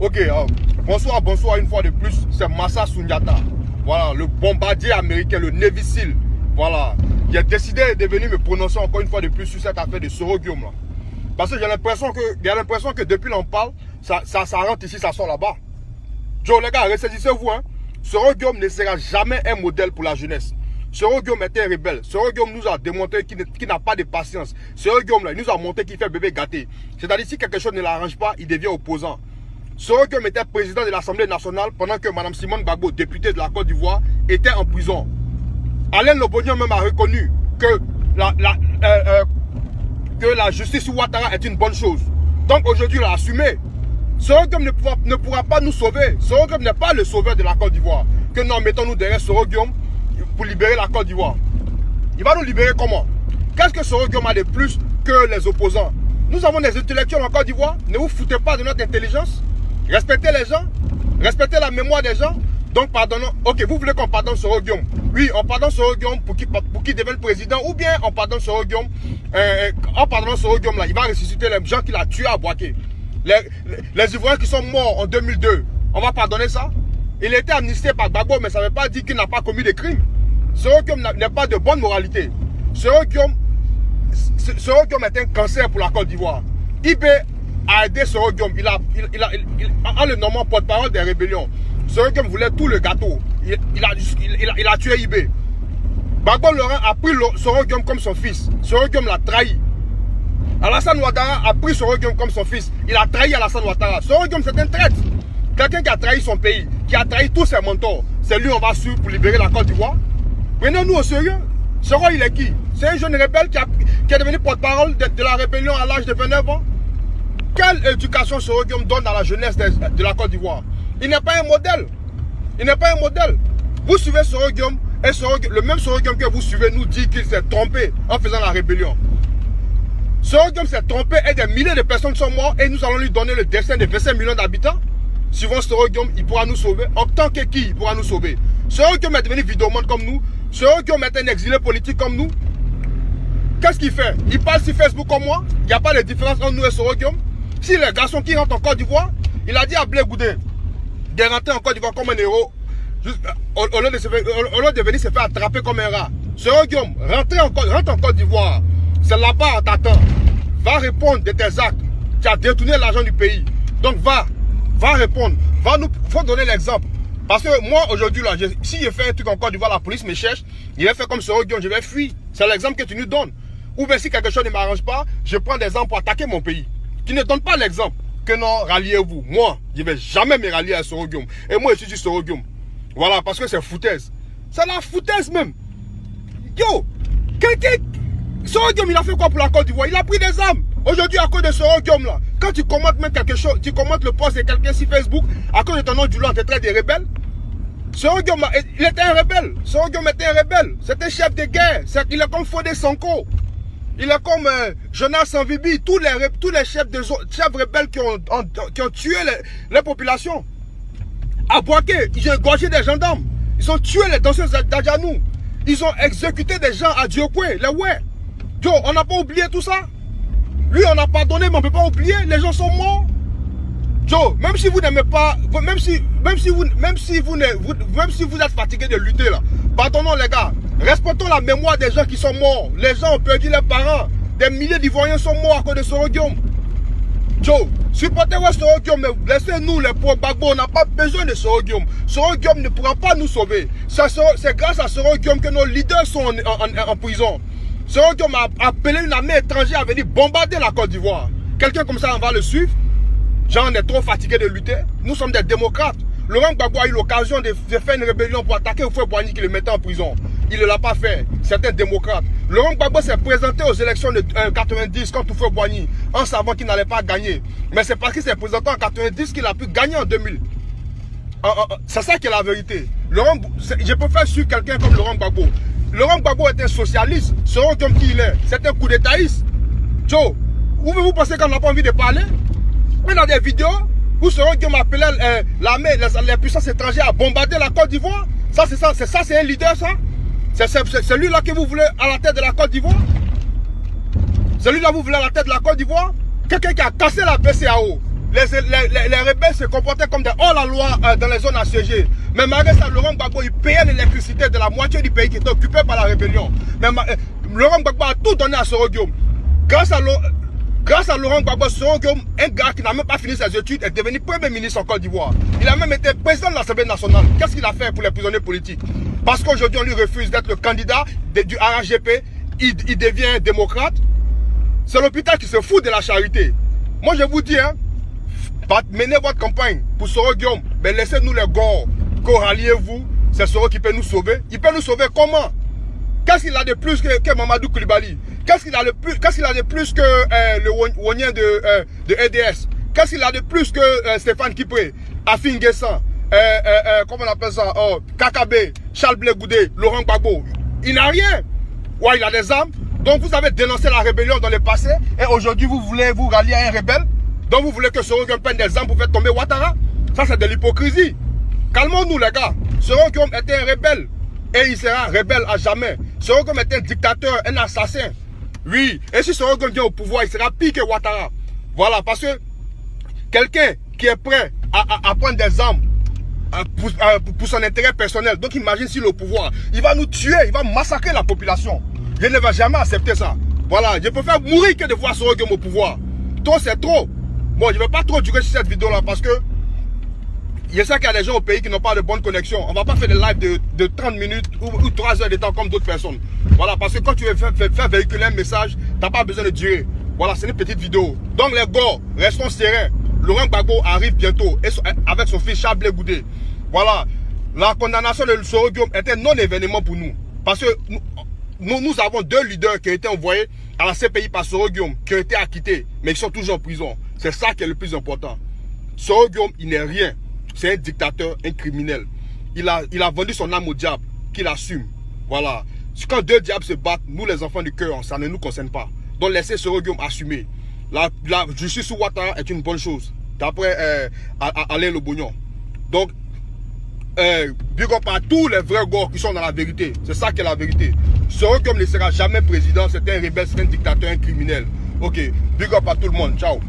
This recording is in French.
Ok, bonsoir une fois de plus, c'est Massa Sundiata. Voilà, le bombardier américain, le Navy Seal. Voilà, il a décidé de venir me prononcer encore une fois de plus sur cette affaire de Soro Guillaume là. Parce que j'ai l'impression que depuis l'on parle, ça rentre ici, ça sort là-bas. Joe, les gars, ressaisissez-vous, hein. Soro Guillaume ne sera jamais un modèle pour la jeunesse. Soro Guillaume était un rebelle. Soro Guillaume nous a démontré qu'il n'a pas de patience. Soro Guillaume là, il nous a montré qu'il fait bébé gâté. C'est-à-dire si quelque chose ne l'arrange pas, il devient opposant. Soro Guillaume était président de l'Assemblée nationale pendant que Mme Simone Gbagbo, députée de la Côte d'Ivoire, était en prison. Alain Lobognon même a reconnu que la justice Ouattara est une bonne chose. Donc aujourd'hui, il a assumé. Soro Guillaume ne pourra pas nous sauver. Soro Guillaume n'est pas le sauveur de la Côte d'Ivoire. Que nous mettons-nous derrière Soro Guillaume pour libérer la Côte d'Ivoire. Il va nous libérer comment? Qu'est-ce que Soro Guillaume a de plus que les opposants? Nous avons des intellectuels en Côte d'Ivoire. Ne vous foutez pas de notre intelligence. Respectez les gens. Respectez la mémoire des gens. Donc pardonnons. Ok, vous voulez qu'on pardonne Soro Guillaume? Oui, on pardonne Soro Guillaume pour qu'il devienne président. Ou bien on pardonne Soro Guillaume. En pardonnant Soro Guillaume là, il va ressusciter les gens qu'il a tués à Boaké. Les Ivoiriens qui sont morts en 2002. On va pardonner ça? Il était amnistié par Gbagbo, mais ça ne veut pas dire qu'il n'a pas commis de crimes. Soro Guillaume n'est pas de bonne moralité. Soro Guillaume est un cancer pour la Côte d'Ivoire. IB a aidé Soro Guillaume. En le nommant porte-parole des rébellions. Soro Guillaume voulait tout le gâteau. Il a tué IB. Gbagbo Laurent a pris Soro Guillaume comme son fils. Soro Guillaume l'a trahi. Alassane Ouattara a pris Soro Guillaume comme son fils. Il a trahi Alassane Ouattara. Soro Guillaume, c'est un traître. Quelqu'un qui a trahi son pays, qui a trahi tous ses mentors. C'est lui on va suivre pour libérer la Côte d'Ivoire. Prenons-nous au sérieux. Soro, il est qui? C'est un jeune rebelle qui est devenu porte-parole de la rébellion à l'âge de 29 ans. Quelle éducation Soro Guillaume donne à la jeunesse de la Côte d'Ivoire? Il n'est pas un modèle. Il n'est pas un modèle. Vous suivez Soro Guillaume, et le même Soro Guillaume que vous suivez nous dit qu'il s'est trompé en faisant la rébellion. Soro Guillaume s'est trompé et des milliers de personnes sont mortes et nous allons lui donner le destin de 25 millions d'habitants. Suivant Soro Guillaume, il pourra nous sauver. En tant que qui, il pourra nous sauver? Soro Guillaume est devenu vidéomane comme nous. Soro Guillaume est un exilé politique comme nous. Qu'est-ce qu'il fait? Il parle sur Facebook comme moi. Il n'y a pas de différence entre nous et Soro Guillaume. Si les garçons qui rentrent en Côte d'Ivoire, il a dit à Blé Goudé de rentrer en Côte d'Ivoire comme un héros. Au lieu de venir se faire attraper comme un rat. Soro Guillaume, rentre en Côte d'Ivoire. C'est là-bas, on t'attend. Va répondre de tes actes. Tu as détourné l'argent du pays. Donc va répondre. Faut donner l'exemple. Parce que moi, aujourd'hui, là, si je fais un truc en Côte d'Ivoire, la police me cherche, je vais faire comme Soro Guillaume, je vais fuir. C'est l'exemple que tu nous donnes. Ou bien si quelque chose ne m'arrange pas, je prends des armes pour attaquer mon pays. Tu ne donnes pas l'exemple. Que non, ralliez-vous. Moi, je ne vais jamais me rallier à Soro Guillaume. Et moi, je suis Soro Guillaume. Voilà, parce que c'est foutaise. C'est la foutaise même. Yo, Soro Guillaume, il a fait quoi pour la Côte d'Ivoire? Il a pris des armes. Aujourd'hui, à cause de Soro Guillaume, là, quand tu commentes même quelque chose, tu commentes le post de quelqu'un sur Facebook, à cause de ton nom du lot, tu traites des rebelles. Soro Guillaume, il était un rebelle. Soro Guillaume était un rebelle. C'était chef de guerre. Il est comme Fodé Sanko. Il est comme Jonas Sanvibi. Tous les chefs rebelles qui ont tué les populations. À Boaké, ils ont égorgé des gendarmes. Ils ont tué les danseurs d'Adjanou. Ils ont exécuté des gens à Diokwe, les ouais. Yo, on n'a pas oublié tout ça. Lui, on a pardonné, mais on ne peut pas oublier. Les gens sont morts. Joe, même si vous n'aimez pas, même si vous êtes fatigué de lutter là, pardonnons les gars. Respectons la mémoire des gens qui sont morts. Les gens ont perdu leurs parents. Des milliers d'Ivoiriens sont morts à cause de Soro Guillaume. Joe, supportez-vous Soro Guillaume, mais laissez-nous les pauvres Gbagbo. On n'a pas besoin de Soro Guillaume. Soro Guillaume ne pourra pas nous sauver. C'est grâce à Soro Guillaume que nos leaders sont en prison. Soro Guillaume a appelé une armée étrangère à venir bombarder la Côte d'Ivoire. Quelqu'un comme ça, on va le suivre. Genre, on est trop fatigué de lutter. Nous sommes des démocrates. Laurent Gbagbo a eu l'occasion de faire une rébellion pour attaquer Houphouët-Boigny qui le mettait en prison. Il ne l'a pas fait. C'est un démocrate. Laurent Gbagbo s'est présenté aux élections de 90 contre Houphouët-Boigny en savant qu'il n'allait pas gagner. Mais c'est parce qu'il s'est présenté en 90 qu'il a pu gagner en 2000. C'est ça qui est la vérité. Je peux faire suivre quelqu'un comme Laurent Gbagbo. Laurent Gbagbo est un socialiste. Soro Guillaume qui il est. C'est un coup d'étaïste. Joe, où vous pensez qu'on n'a pas envie de parler? Mais dans des vidéos où Soro Guillaume appelait l'armée, les puissances étrangères à bombarder la Côte d'Ivoire. Ça, c'est un leader, ça? C'est celui-là que vous voulez à la tête de la Côte d'Ivoire? Celui-là, vous voulez à la tête de la Côte d'Ivoire? Quelqu'un qui a cassé la BCAO. les rebelles se comportaient comme des hors-la-loi dans les zones assiégées. Mais malgré ça, Laurent Gbagbo, il payait l'électricité de la moitié du pays qui était occupé par la rébellion. Mais Laurent Gbagbo a tout donné à Soro Guillaume. Grâce à Laurent Gbagbo, Soro Guillaume, un gars qui n'a même pas fini ses études, est devenu Premier ministre en Côte d'Ivoire. Il a même été président de l'Assemblée nationale. Qu'est-ce qu'il a fait pour les prisonniers politiques? Parce qu'aujourd'hui, on lui refuse d'être le candidat du RHGP. Il devient démocrate. C'est l'hôpital qui se fout de la charité. Moi, je vous dis, hein, menez votre campagne pour Soro Guillaume. Mais laissez-nous les gars. Ralliez-vous. C'est Soro qui peut nous sauver. Il peut nous sauver comment? Qu'est-ce qu'il a de plus que Mamadou Koulibaly? Qu'est-ce qu'il a de plus que le Wonien de EDS? Qu'est-ce qu'il a de plus que Stéphane Kipré, Afin Guessan, comment on appelle ça, Kakabe, Charles Blé Goudé, Laurent Gbagbo? Il n'a rien. Ouais, il a des armes. Donc vous avez dénoncé la rébellion dans le passé et aujourd'hui vous voulez vous rallier à un rebelle. Donc vous voulez que Soro Guillaume prenne des armes pour faire tomber Ouattara. Ça c'est de l'hypocrisie. Calmons-nous les gars. Soro Guillaume était un rebelle et il sera rebelle à jamais. Soro Guillaume était un dictateur, un assassin. Oui, et si Soro Guillaume vient au pouvoir, il sera pire que Ouattara. Voilà, parce que quelqu'un qui est prêt à prendre des armes pour son intérêt personnel, donc imagine s'il est au pouvoir, il va nous tuer, il va massacrer la population. Je ne vais jamais accepter ça. Voilà, je préfère mourir que de voir Soro Guillaume au pouvoir. Toi, c'est trop. Bon, je ne vais pas trop durer sur cette vidéo-là parce que je sais qu'il y a des gens au pays qui n'ont pas de bonne connexion. On ne va pas faire des lives de 30 minutes ou 3 heures de temps comme d'autres personnes. Voilà, parce que quand tu veux faire véhiculer un message, tu n'as pas besoin de durer. Voilà, c'est une petite vidéo. Donc les gars, restons sereins. Laurent Gbagbo arrive bientôt avec son fils Charles Blé Goudé. Voilà, la condamnation de Soro Guillaume était non-événement pour nous. Parce que nous avons 2 leaders qui ont été envoyés à la CPI par Soro Guillaume, qui ont été acquittés, mais qui sont toujours en prison. C'est ça qui est le plus important. Soro Guillaume, il n'est rien. C'est un dictateur, un criminel. Il a vendu son âme au diable, qu'il assume. Voilà. Quand 2 diables se battent, nous les enfants du cœur, ça ne nous concerne pas. Donc laissez Soro Guillaume assumer. La justice sous Ouattara est une bonne chose. D'après Alain Lobognon. Donc, big up à tous les vrais gars qui sont dans la vérité. C'est ça qui est la vérité. Soro Guillaume ne sera jamais président. C'est un rebelle, c'est un dictateur, un criminel. Ok, big up à tout le monde. Ciao.